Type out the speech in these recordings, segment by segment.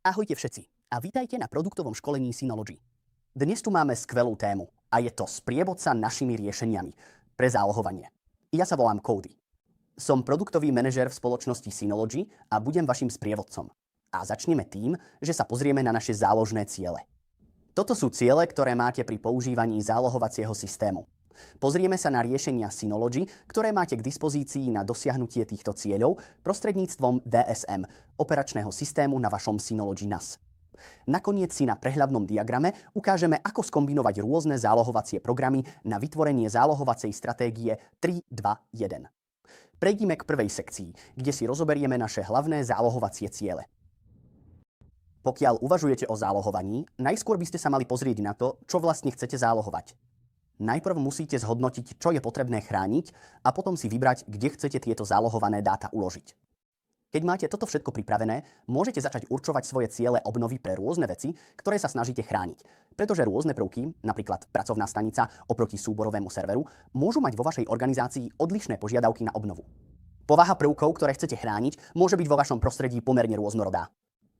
Ahojte všetci a vítajte na produktovom školení Synology. Dnes tu máme skvelú tému a je to sprievodca našimi riešeniami pre zálohovanie. Ja sa volám Cody. Som produktový manažér v spoločnosti Synology a budem vašim sprievodcom. A začneme tým, že sa pozrieme na naše záložné ciele. Toto sú ciele, ktoré máte pri používaní zálohovacieho systému. Pozrieme sa na riešenia Synology, ktoré máte k dispozícii na dosiahnutie týchto cieľov prostredníctvom DSM, operačného systému na vašom Synology NAS. Nakoniec si na prehľadnom diagrame ukážeme, ako skombinovať rôzne zálohovacie programy na vytvorenie zálohovacej stratégie 3-2-1. Prejdime k prvej sekcii, kde si rozoberieme naše hlavné zálohovacie ciele. Pokiaľ uvažujete o zálohovaní, najskôr by ste sa mali pozrieť na to, čo vlastne chcete zálohovať. Najprv musíte zhodnotiť, čo je potrebné chrániť a potom si vybrať, kde chcete tieto zálohované dáta uložiť. Keď máte toto všetko pripravené, môžete začať určovať svoje ciele obnovy pre rôzne veci, ktoré sa snažíte chrániť. Pretože rôzne prvky, napríklad pracovná stanica oproti súborovému serveru, môžu mať vo vašej organizácii odlišné požiadavky na obnovu. Povaha prvkov, ktoré chcete chrániť, môže byť vo vašom prostredí pomerne rôznorodá.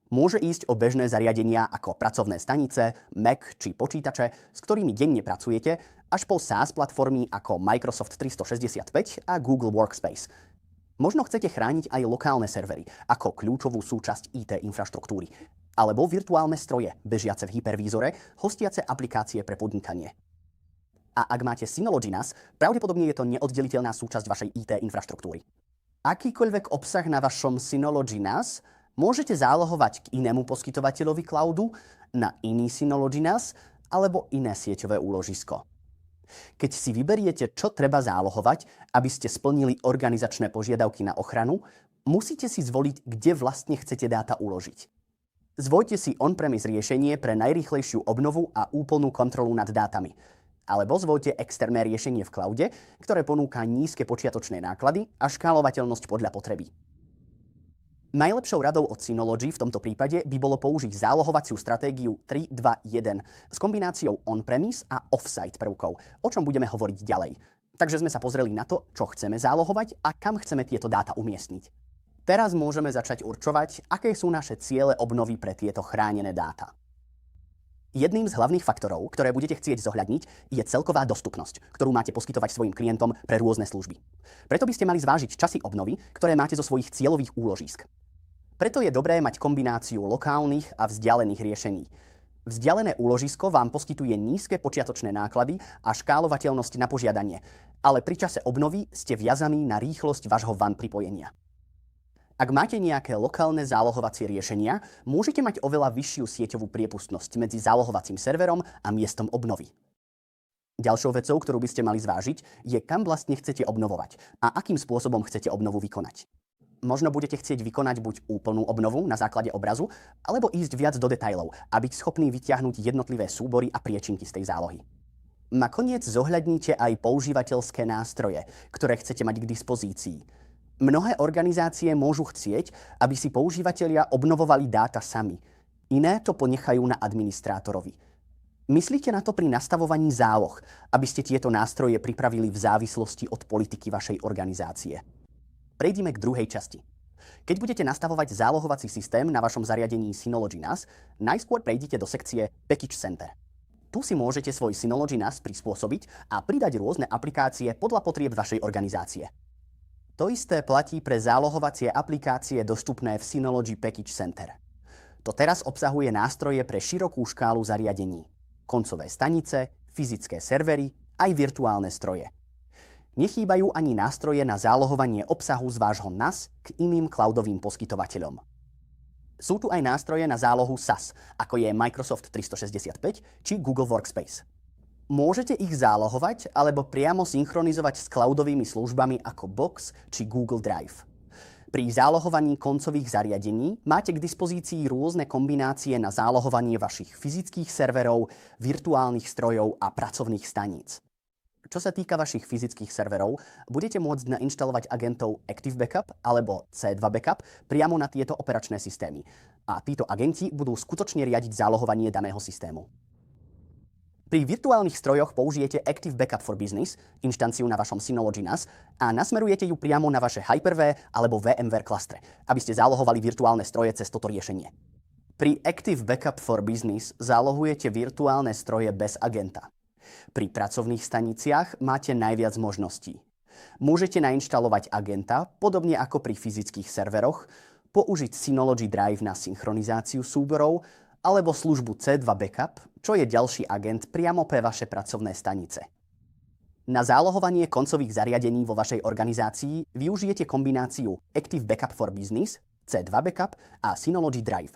Môže ísť o bežné zariadenia ako pracovné stanice, Mac či počítače, s ktorými denne pracujete, až po SaaS platformy ako Microsoft 365 a Google Workspace. Možno chcete chrániť aj lokálne servery ako kľúčovú súčasť IT infraštruktúry, alebo virtuálne stroje bežiace v hypervízore, hostiace aplikácie pre podnikanie. A ak máte Synology NAS, pravdepodobne je to neoddeliteľná súčasť vašej IT infraštruktúry. Akýkoľvek obsah na vašom Synology NAS môžete zálohovať k inému poskytovateľovi cloudu, na iný Synology NAS alebo iné sieťové úložisko. Keď si vyberiete, čo treba zálohovať, aby ste splnili organizačné požiadavky na ochranu, musíte si zvoliť, kde vlastne chcete dáta uložiť. Zvoľte si on-premise riešenie pre najrýchlejšiu obnovu a úplnú kontrolu nad dátami. Alebo zvoľte externé riešenie v cloude, ktoré ponúka nízke počiatočné náklady a škálovateľnosť podľa potreby. Najlepšou radou od Synology v tomto prípade by bolo použiť zálohovaciu stratégiu 3-2-1 s kombináciou on-premise a off-site prvkov, o čom budeme hovoriť ďalej. Takže sme sa pozreli na to, čo chceme zálohovať a kam chceme tieto dáta umiestniť. Teraz môžeme začať určovať, aké sú naše ciele obnovy pre tieto chránené dáta. Jedným z hlavných faktorov, ktoré budete chcieť zohľadniť, je celková dostupnosť, ktorú máte poskytovať svojim klientom pre rôzne služby. Preto by ste mali zvážiť časy obnovy, ktoré máte zo svojich cieľových úložísk. Preto je dobré mať kombináciu lokálnych a vzdialených riešení. Vzdialené úložisko vám poskytuje nízke počiatočné náklady a škálovateľnosť na požiadanie, ale pri čase obnovy ste viazaní na rýchlosť vášho WAN pripojenia. Ak máte nejaké lokálne zálohovacie riešenia, môžete mať oveľa vyššiu sieťovú priepustnosť medzi zálohovacím serverom a miestom obnovy. Ďalšou vecou, ktorú by ste mali zvážiť, je kam vlastne chcete obnovovať a akým spôsobom chcete obnovu vykonať. Možno budete chcieť vykonať buď úplnú obnovu na základe obrazu, alebo ísť viac do detailov a byť schopný vytiahnuť jednotlivé súbory a priečinky z tej zálohy. Nakoniec zohľadnite aj používateľské nástroje, ktoré chcete mať k dispozícii. Mnohé organizácie môžu chcieť, aby si používatelia obnovovali dáta sami. Iné to ponechajú na administrátorovi. Myslíte na to pri nastavovaní záloh, aby ste tieto nástroje pripravili v závislosti od politiky vašej organizácie. Prejdime k druhej časti. Keď budete nastavovať zálohovací systém na vašom zariadení Synology NAS, najskôr prejdite do sekcie Package Center. Tu si môžete svoj Synology NAS prispôsobiť a pridať rôzne aplikácie podľa potrieb vašej organizácie. To isté platí pre zálohovacie aplikácie dostupné v Synology Package Center. To teraz obsahuje nástroje pre širokú škálu zariadení. Koncové stanice, fyzické servery, aj virtuálne stroje. Nechýbajú ani nástroje na zálohovanie obsahu z vášho NAS k iným cloudovým poskytovateľom. Sú tu aj nástroje na zálohu SaaS, ako je Microsoft 365 či Google Workspace. Môžete ich zálohovať alebo priamo synchronizovať s cloudovými službami ako Box či Google Drive. Pri zálohovaní koncových zariadení máte k dispozícii rôzne kombinácie na zálohovanie vašich fyzických serverov, virtuálnych strojov a pracovných staníc. Čo sa týka vašich fyzických serverov, budete môcť nainštalovať agentov Active Backup alebo C2 Backup priamo na tieto operačné systémy. A títo agenti budú skutočne riadiť zálohovanie daného systému. Pri virtuálnych strojoch použijete Active Backup for Business, inštanciu na vašom Synology NAS, a nasmerujete ju priamo na vaše Hyper-V alebo VMware klastre, aby ste zálohovali virtuálne stroje cez toto riešenie. Pri Active Backup for Business zálohujete virtuálne stroje bez agenta. Pri pracovných staniciach máte najviac možností. Môžete nainštalovať agenta, podobne ako pri fyzických serveroch, použiť Synology Drive na synchronizáciu súborov alebo službu C2 Backup, čo je ďalší agent priamo pre vaše pracovné stanice. Na zálohovanie koncových zariadení vo vašej organizácii využijete kombináciu Active Backup for Business, C2 Backup a Synology Drive.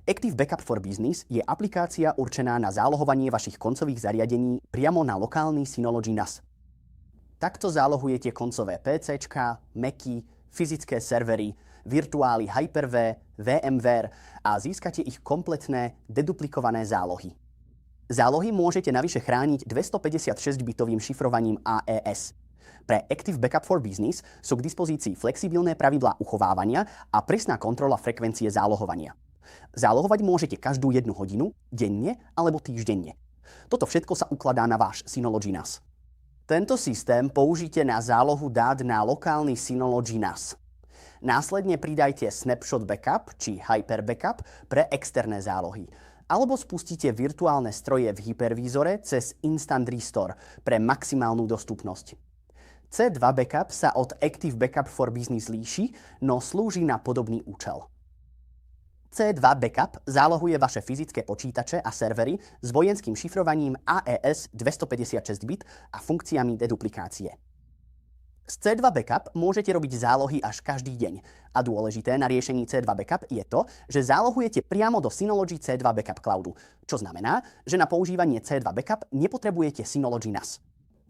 Active Backup for Business je aplikácia určená na zálohovanie vašich koncových zariadení priamo na lokálny Synology NAS. Takto zálohujete koncové PCčka, Macy, fyzické servery, virtuály Hyper-V, VMware a získate ich kompletné, deduplikované zálohy. Zálohy môžete navyše chrániť 256-bitovým šifrovaním AES. Pre Active Backup for Business sú k dispozícii flexibilné pravidlá uchovávania a presná kontrola frekvencie zálohovania. Zálohovať môžete každú 1 hodinu, denne alebo týždenne. Toto všetko sa ukladá na váš Synology NAS. Tento systém použite na zálohu dát na lokálny Synology NAS. Následne pridajte Snapshot Backup či Hyper Backup pre externé zálohy. Alebo spustíte virtuálne stroje v hypervízore cez Instant Restore pre maximálnu dostupnosť. C2 Backup sa od Active Backup for Business líši, no slúži na podobný účel. C2 Backup zálohuje vaše fyzické počítače a servery s vojenským šifrovaním AES 256 bit a funkciami deduplikácie. Z C2 Backup môžete robiť zálohy až každý deň. A dôležité na riešení C2 Backup je to, že zálohujete priamo do Synology C2 Backup Cloudu, čo znamená, že na používanie C2 Backup nepotrebujete Synology NAS.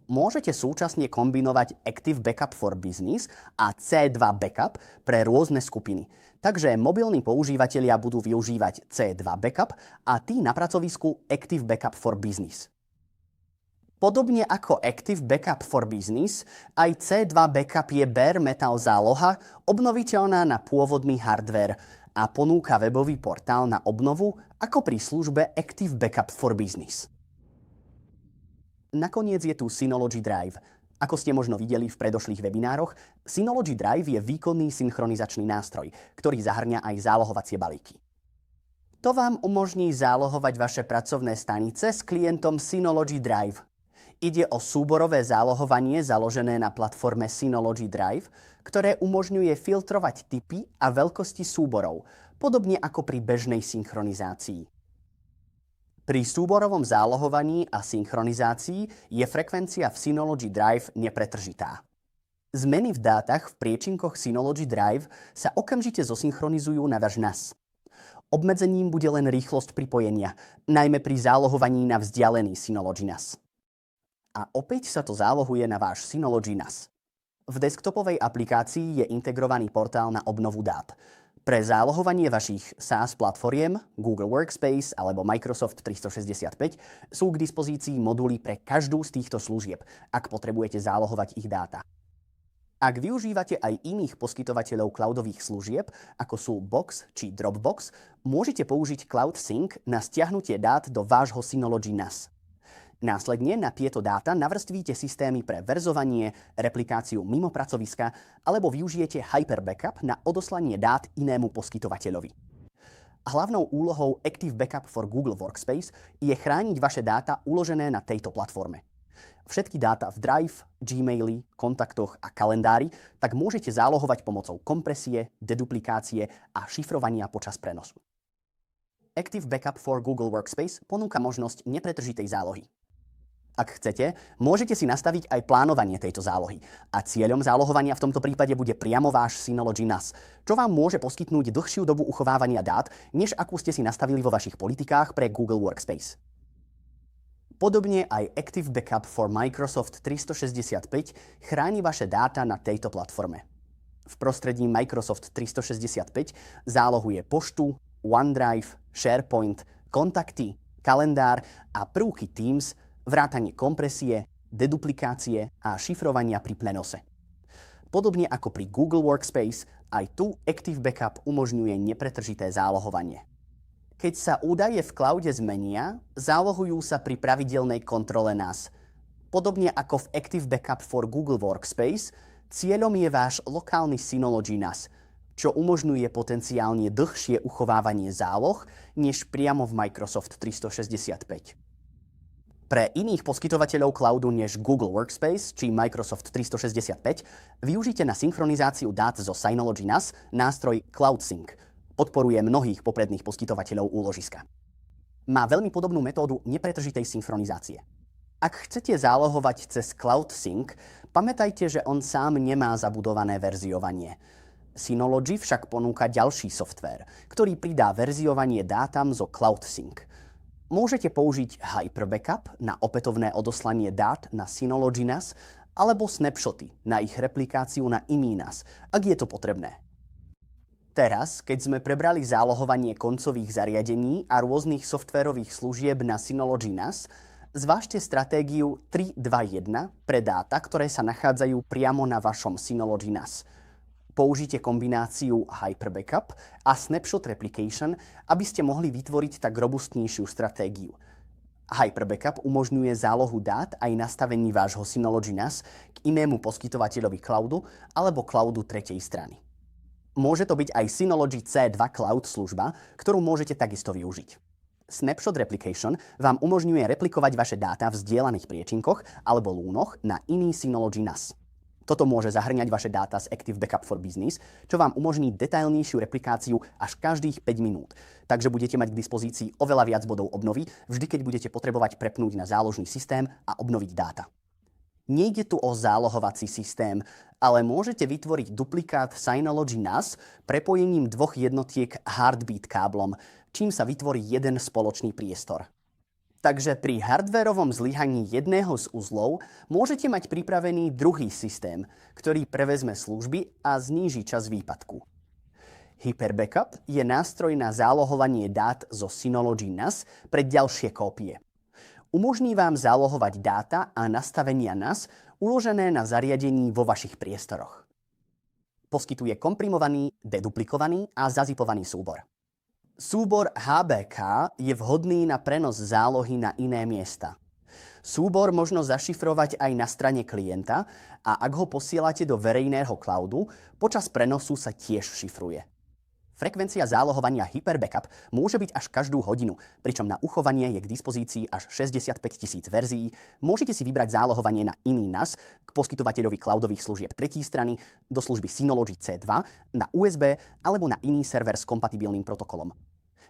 Môžete súčasne kombinovať Active Backup for Business a C2 Backup pre rôzne skupiny. Takže mobilní používatelia budú využívať C2 Backup a tí na pracovisku Active Backup for Business. Podobne ako Active Backup for Business, aj C2 Backup je bare metal záloha, obnoviteľná na pôvodný hardware a ponúka webový portál na obnovu ako pri službe Active Backup for Business. Nakoniec je tu Synology Drive. Ako ste možno videli v predošlých webinároch, Synology Drive je výkonný synchronizačný nástroj, ktorý zahŕňa aj zálohovacie balíky. To vám umožní zálohovať vaše pracovné stanice s klientom Synology Drive. Ide o súborové zálohovanie založené na platforme Synology Drive, ktoré umožňuje filtrovať typy a veľkosti súborov, podobne ako pri bežnej synchronizácii. Pri súborovom zálohovaní a synchronizácii je frekvencia v Synology Drive nepretržitá. Zmeny v dátach v priečinkoch Synology Drive sa okamžite zosynchronizujú na váš NAS. Obmedzením bude len rýchlosť pripojenia, najmä pri zálohovaní na vzdialený Synology NAS. A opäť sa to zálohuje na váš Synology NAS. V desktopovej aplikácii je integrovaný portál na obnovu dát. Pre zálohovanie vašich SaaS platformiem, Google Workspace alebo Microsoft 365 sú k dispozícii moduly pre každú z týchto služieb, ak potrebujete zálohovať ich dáta. Ak využívate aj iných poskytovateľov cloudových služieb, ako sú Box či Dropbox, môžete použiť Cloud Sync na stiahnutie dát do vášho Synology NAS. Následne na tieto dáta navrstvíte systémy pre verzovanie, replikáciu mimo pracoviska alebo využijete Hyper Backup na odoslanie dát inému poskytovateľovi. Hlavnou úlohou Active Backup for Google Workspace je chrániť vaše dáta uložené na tejto platforme. Všetky dáta v Drive, Gmaili, kontaktoch a kalendári tak môžete zálohovať pomocou kompresie, deduplikácie a šifrovania počas prenosu. Active Backup for Google Workspace ponúka možnosť nepretržitej zálohy. Ak chcete, môžete si nastaviť aj plánovanie tejto zálohy. A cieľom zálohovania v tomto prípade bude priamo váš Synology NAS, čo vám môže poskytnúť dlhšiu dobu uchovávania dát, než akú ste si nastavili vo vašich politikách pre Google Workspace. Podobne aj Active Backup for Microsoft 365 chráni vaše dáta na tejto platforme. V prostredí Microsoft 365 zálohuje poštu, OneDrive, SharePoint, kontakty, kalendár a prvky Teams, vrátanie kompresie, deduplikácie a šifrovania pri prenose. Podobne ako pri Google Workspace, aj tu Active Backup umožňuje nepretržité zálohovanie. Keď sa údaje v cloude zmenia, zálohujú sa pri pravidelnej kontrole NAS. Podobne ako v Active Backup for Google Workspace, cieľom je váš lokálny Synology NAS, čo umožňuje potenciálne dlhšie uchovávanie záloh než priamo v Microsoft 365. Pre iných poskytovateľov cloudu než Google Workspace či Microsoft 365 využite na synchronizáciu dát zo Synology NAS nástroj CloudSync. Podporuje mnohých popredných poskytovateľov úložiska. Má veľmi podobnú metódu nepretržitej synchronizácie. Ak chcete zálohovať cez CloudSync, pamätajte, že on sám nemá zabudované verziovanie. Synology však ponúka ďalší softvér, ktorý pridá verziovanie dátam zo CloudSync. Môžete použiť Hyperbackup na opätovné odoslanie dát na Synology NAS alebo snapshoty na ich replikáciu na iný NAS, ak je to potrebné. Teraz, keď sme prebrali zálohovanie koncových zariadení a rôznych softvérových služieb na Synology NAS, zvážte stratégiu 3-2-1 pre dáta, ktoré sa nachádzajú priamo na vašom Synology NAS. Použite kombináciu Hyperbackup a Snapshot Replication, aby ste mohli vytvoriť tak robustnejšiu stratégiu. Hyperbackup umožňuje zálohu dát aj nastavení vášho Synology NAS k inému poskytovateľovi cloudu alebo cloudu tretej strany. Môže to byť aj Synology C2 Cloud služba, ktorú môžete takisto využiť. Snapshot Replication vám umožňuje replikovať vaše dáta v zdieľaných priečinkoch alebo lúnoch na iný Synology NAS. Toto môže zahrňať vaše dáta z Active Backup for Business, čo vám umožní detailnejšiu replikáciu až každých 5 minút. Takže budete mať k dispozícii oveľa viac bodov obnovy, vždy keď budete potrebovať prepnúť na záložný systém a obnoviť dáta. Nejde tu o zálohovací systém, ale môžete vytvoriť duplikát Synology NAS prepojením dvoch jednotiek Heartbeat káblom, čím sa vytvorí jeden spoločný priestor. Takže pri hardvérovom zlyhaní jedného z uzlov môžete mať pripravený druhý systém, ktorý prevezme služby a zníži čas výpadku. Hyperbackup je nástroj na zálohovanie dát zo Synology NAS pre ďalšie kópie. Umožní vám zálohovať dáta a nastavenia NAS uložené na zariadení vo vašich priestoroch. Poskytuje komprimovaný, deduplikovaný a zazipovaný súbor. Súbor HBK je vhodný na prenos zálohy na iné miesta. Súbor možno zašifrovať aj na strane klienta a ak ho posielate do verejného cloudu, počas prenosu sa tiež šifruje. Frekvencia zálohovania Hyperbackup môže byť až každú hodinu, pričom na uchovanie je k dispozícii až 65 000 verzií. Môžete si vybrať zálohovanie na iný NAS k poskytovateľovi cloudových služieb tretí strany, do služby Synology C2, na USB alebo na iný server s kompatibilným protokolom.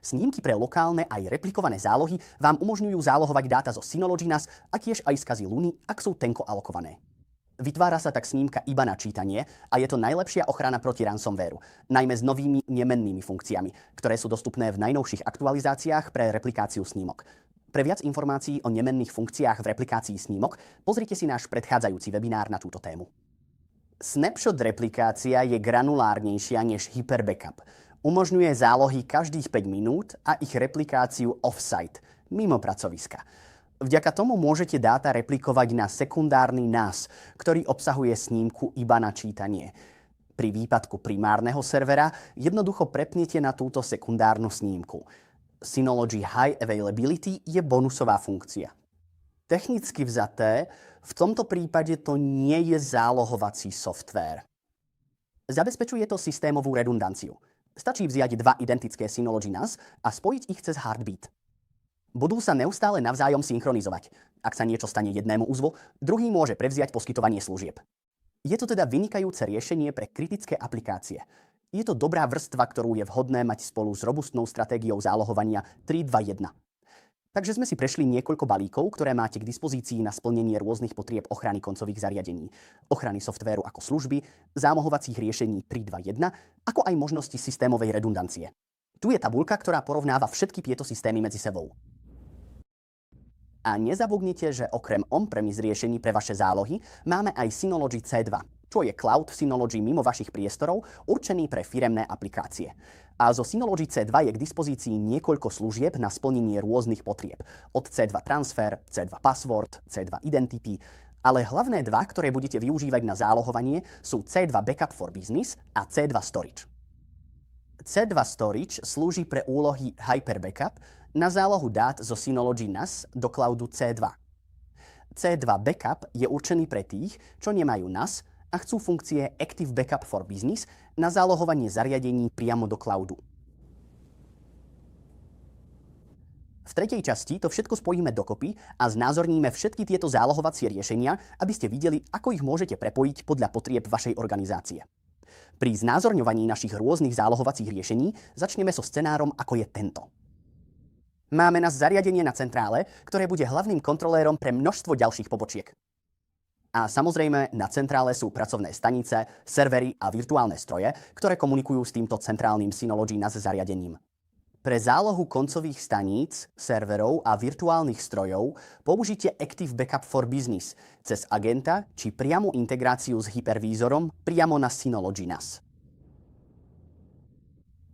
Snímky pre lokálne aj replikované zálohy vám umožňujú zálohovať dáta zo Synology NAS a tiež aj skazy Luny, ak sú tenko alokované. Vytvára sa tak snímka iba na čítanie a je to najlepšia ochrana proti ransomwareu, najmä s novými nemennými funkciami, ktoré sú dostupné v najnovších aktualizáciách pre replikáciu snímok. Pre viac informácií o nemenných funkciách v replikácii snímok pozrite si náš predchádzajúci webinár na túto tému. Snapshot replikácia je granulárnejšia než Hyperbackup. Umožňuje zálohy každých 5 minút a ich replikáciu off-site, mimo pracoviska. Vďaka tomu môžete dáta replikovať na sekundárny NAS, ktorý obsahuje snímku iba na čítanie. Pri výpadku primárneho servera jednoducho prepnete na túto sekundárnu snímku. Synology High Availability je bonusová funkcia. Technicky vzaté, v tomto prípade to nie je zálohovací softvér. Zabezpečuje to systémovú redundanciu. Stačí vziať dva identické Synology NAS a spojiť ich cez Heartbeat. Budú sa neustále navzájom synchronizovať. Ak sa niečo stane jednému úzvu, druhý môže prevziať poskytovanie služieb. Je to teda vynikajúce riešenie pre kritické aplikácie. Je to dobrá vrstva, ktorú je vhodné mať spolu s robustnou stratégiou zálohovania 3-2-1. Takže sme si prešli niekoľko balíkov, ktoré máte k dispozícii na splnenie rôznych potrieb ochrany koncových zariadení, ochrany softvéru ako služby, zálohovacích riešení 3-2-1, ako aj možnosti systémovej redundancie. Tu je tabuľka, ktorá porovnáva všetky tieto systémy medzi sebou. A nezabudnite, že okrem on-premise riešení pre vaše zálohy máme aj Synology C2, čo je cloud Synology mimo vašich priestorov určený pre firemné aplikácie. A zo Synology C2 je k dispozícii niekoľko služieb na splnenie rôznych potrieb. Od C2 Transfer, C2 Password, C2 Identity, ale hlavné dva, ktoré budete využívať na zálohovanie, sú C2 Backup for Business a C2 Storage. C2 Storage slúži pre úlohy Hyperbackup na zálohu dát zo Synology NAS do cloudu C2. C2 Backup je určený pre tých, čo nemajú NAS a chcú funkcie Active Backup for Business na zálohovanie zariadení priamo do cloudu. V tretej časti to všetko spojíme dokopy a znázorníme všetky tieto zálohovacie riešenia, aby ste videli, ako ich môžete prepojiť podľa potrieb vašej organizácie. Pri znázorňovaní našich rôznych zálohovacích riešení začneme so scenárom, ako je tento. Máme nás zariadenie na centrále, ktoré bude hlavným kontrolérom pre množstvo ďalších pobočiek. A samozrejme, na centrále sú pracovné stanice, servery a virtuálne stroje, ktoré komunikujú s týmto centrálnym Synology NAS zariadením. Pre zálohu koncových staníc, serverov a virtuálnych strojov použite Active Backup for Business cez agenta či priamu integráciu s hypervízorom priamo na Synology NAS.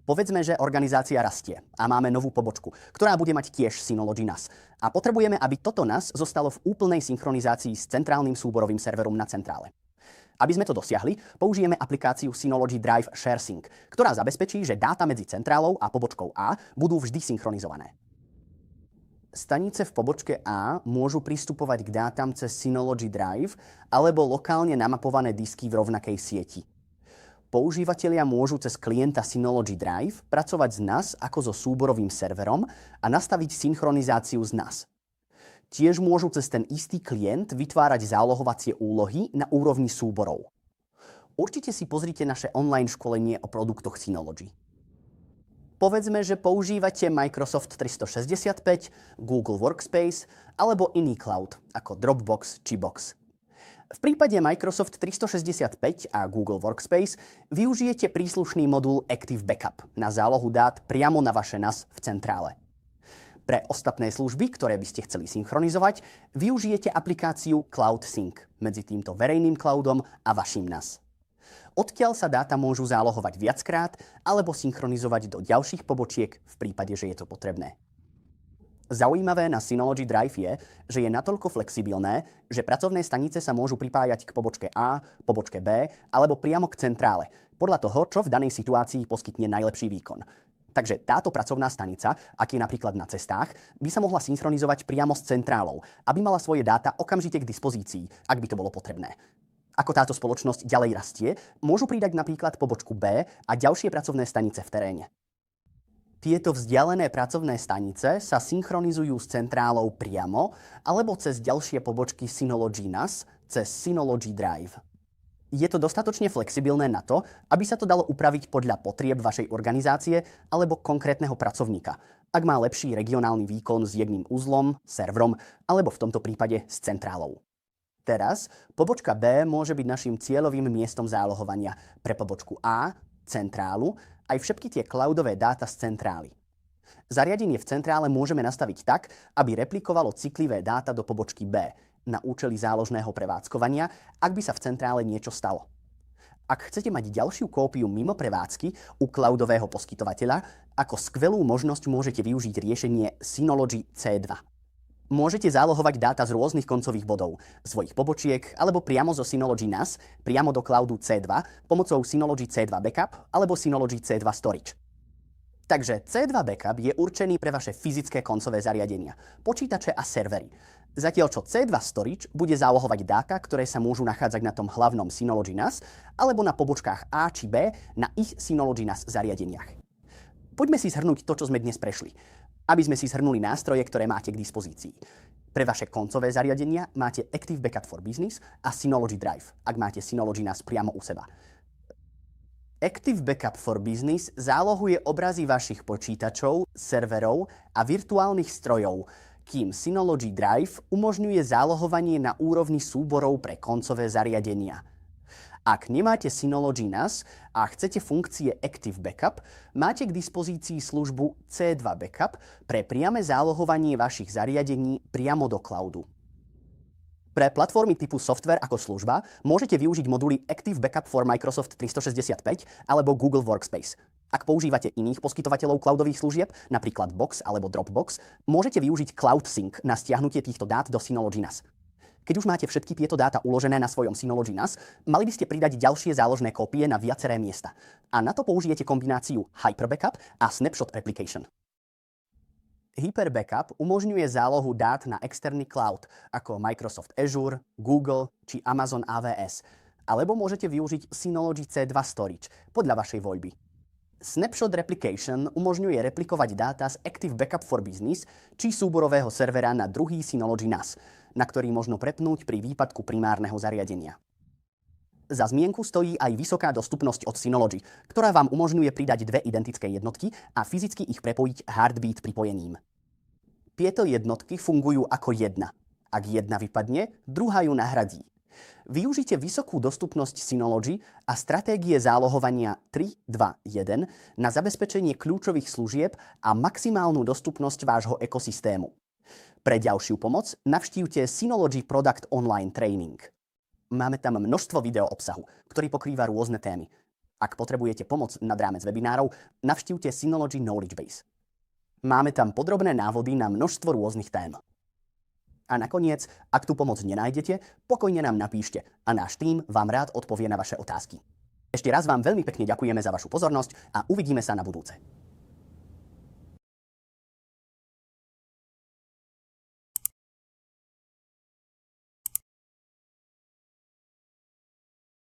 Povedzme, že organizácia rastie a máme novú pobočku, ktorá bude mať tiež Synology NAS. A potrebujeme, aby toto NAS zostalo v úplnej synchronizácii s centrálnym súborovým serverom na centrále. Aby sme to dosiahli, použijeme aplikáciu Synology Drive ShareSync, ktorá zabezpečí, že dáta medzi centrálou a pobočkou A budú vždy synchronizované. Stanice v pobočke A môžu pristupovať k dátam cez Synology Drive alebo lokálne namapované disky v rovnakej sieti. Používatelia môžu cez klienta Synology Drive pracovať s NAS ako so súborovým serverom a nastaviť synchronizáciu s NAS. Tiež môžu cez ten istý klient vytvárať zálohovacie úlohy na úrovni súborov. Určite si pozrite naše online školenie o produktoch Synology. Povedzme, že používate Microsoft 365, Google Workspace alebo iný cloud ako Dropbox či Box. V prípade Microsoft 365 a Google Workspace využijete príslušný modul Active Backup na zálohu dát priamo na vaše NAS v centrále. Pre ostatné služby, ktoré by ste chceli synchronizovať, využijete aplikáciu Cloud Sync medzi týmto verejným cloudom a vašim NAS. Odkiaľ sa dáta môžu zálohovať viackrát alebo synchronizovať do ďalších pobočiek v prípade, že je to potrebné. Zaujímavé na Synology Drive je, že je natoľko flexibilné, že pracovné stanice sa môžu pripájať k pobočke A, pobočke B alebo priamo k centrále, podľa toho, čo v danej situácii poskytne najlepší výkon. Takže táto pracovná stanica, ak je napríklad na cestách, by sa mohla synchronizovať priamo s centrálou, aby mala svoje dáta okamžite k dispozícii, ak by to bolo potrebné. Ako táto spoločnosť ďalej rastie, môžu pridať napríklad pobočku B a ďalšie pracovné stanice v teréne. Tieto vzdialené pracovné stanice sa synchronizujú s centrálou priamo alebo cez ďalšie pobočky Synology NAS cez Synology Drive. Je to dostatočne flexibilné na to, aby sa to dalo upraviť podľa potrieb vašej organizácie alebo konkrétneho pracovníka, ak má lepší regionálny výkon s jedným uzlom, serverom alebo v tomto prípade s centrálou. Teraz pobočka B môže byť našim cieľovým miestom zálohovania pre pobočku A, centrálu, aj všetky tie cloudové dáta z centrály. Zariadenie v centrále môžeme nastaviť tak, aby replikovalo citlivé dáta do pobočky B, na účely záložného prevádzkovania, ak by sa v centrále niečo stalo. Ak chcete mať ďalšiu kópiu mimo prevádzky u cloudového poskytovateľa, ako skvelú možnosť môžete využiť riešenie Synology C2. Môžete zálohovať dáta z rôznych koncových bodov, svojich pobočiek alebo priamo zo Synology NAS, priamo do cloudu C2 pomocou Synology C2 Backup alebo Synology C2 Storage. Takže C2 Backup je určený pre vaše fyzické koncové zariadenia, počítače a servery. Zatiaľ čo C2 Storage bude zálohovať dáta, ktoré sa môžu nachádzať na tom hlavnom Synology NAS alebo na pobočkách A či B na ich Synology NAS zariadeniach. Poďme si zhrnúť to, čo sme dnes prešli, aby sme si zhrnuli nástroje, ktoré máte k dispozícii. Pre vaše koncové zariadenia máte Active Backup for Business a Synology Drive, ak máte Synology NAS priamo u seba. Active Backup for Business zálohuje obrazy vašich počítačov, serverov a virtuálnych strojov, kým Synology Drive umožňuje zálohovanie na úrovni súborov pre koncové zariadenia. Ak nemáte Synology NAS a chcete funkcie Active Backup, máte k dispozícii službu C2 Backup pre priame zálohovanie vašich zariadení priamo do cloudu. Pre platformy typu software ako služba môžete využiť moduly Active Backup for Microsoft 365 alebo Google Workspace. Ak používate iných poskytovateľov cloudových služieb, napríklad Box alebo Dropbox, môžete využiť Cloud Sync na stiahnutie týchto dát do Synology NAS. Keď už máte všetky tieto dáta uložené na svojom Synology NAS, mali by ste pridať ďalšie záložné kópie na viaceré miesta. A na to použijete kombináciu Hyper Backup a Snapshot Replication. Hyper Backup umožňuje zálohu dát na externý cloud, ako Microsoft Azure, Google či Amazon AWS, alebo môžete využiť Synology C2 Storage podľa vašej voľby. Snapshot Replication umožňuje replikovať dáta z Active Backup for Business či súborového servera na druhý Synology NAS, na ktorý možno prepnúť pri výpadku primárneho zariadenia. Za zmienku stojí aj vysoká dostupnosť od Synology, ktorá vám umožňuje pridať dve identické jednotky a fyzicky ich prepojiť Heartbeat pripojením. Tieto jednotky fungujú ako jedna. Ak jedna vypadne, druhá ju nahradí. Využite vysokú dostupnosť Synology a stratégie zálohovania 3-2-1 na zabezpečenie kľúčových služieb a maximálnu dostupnosť vášho ekosystému. Pre ďalšiu pomoc navštívte Synology Product Online Training. Máme tam množstvo video obsahu, ktorý pokrýva rôzne témy. Ak potrebujete pomoc nad rámec webinárov, navštívte Synology Knowledge Base. Máme tam podrobné návody na množstvo rôznych tém. A nakoniec, ak tú pomoc nenájdete, pokojne nám napíšte a náš tím vám rád odpovie na vaše otázky. Ešte raz vám veľmi pekne ďakujeme za vašu pozornosť a uvidíme sa na budúce.